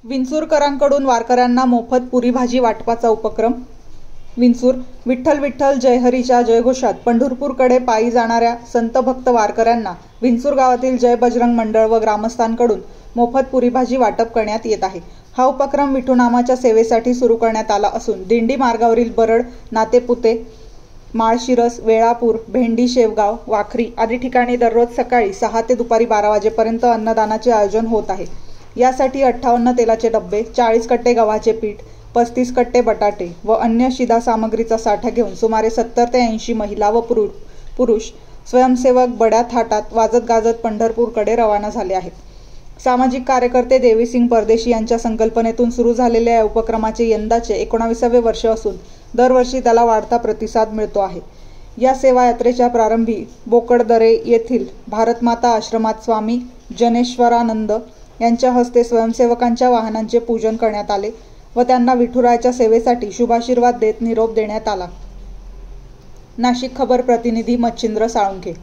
विंचूरकरांकडून वारकऱ्यांना मोफत पुरी भाजी वाटपाचा उपक्रम. विंचूर. विठ्ठल विठ्ठल जयहरीच्या जयघोषात पंढरपूरकडे पायी जाणाऱ्या संत भक्त वारकऱ्यांना विंचूर गावातील जय बजरंग मंडळ व ग्रामस्थांकडून मोफत पुरी भाजी वाटप करण्यात येत आहे. हा उपक्रम विठुनामाच्या सेवेसाठी सुरू करण्यात आला असून दिंडी मार्गावरील बरड, नातेपुते, माळशिरस, वेळापूर, भेंडी, शेवगाव, वाखरी आदी ठिकाणी दररोज सकाळी 6 ते दुपारी 12 वाजेपर्यंत अन्नदानाचे आयोजन होत आहे. यासाठी 58 तेलाचे डब्बे, 40 कट्टे गव्हाचे पीठ, 35 कट्टे बटाटे व अन्य शिधा सामग्रीचा साठा घेऊन सुमारे 70 ते 80 महिला व पुरुष स्वयंसेवक बड्या थाटात वाजत गाजत पंढरपूरकडे रवाना झाले आहेत. सामाजिक कार्यकर्ते देवीसिंग परदेशी यांच्या संकल्पनेतून सुरू झालेल्या या उपक्रमाचे यंदाचे 19वे वर्ष असून दरवर्षी त्याला वाढता प्रतिसाद मिळतो आहे. या सेवा यात्रेच्या प्रारंभी बोकडदरे येथील भारतमाता आश्रमात स्वामी जनेश्वरानंद यांच्या हस्ते स्वयंसेवकांच्या वाहनांचे पूजन करण्यात आले व त्यांना विठुरायाच्या सेवेसाठी शुभाशीर्वाद देत निरोप देण्यात आला. नाशिक खबर प्रतिनिधी मच्छिंद्र साळुंखे.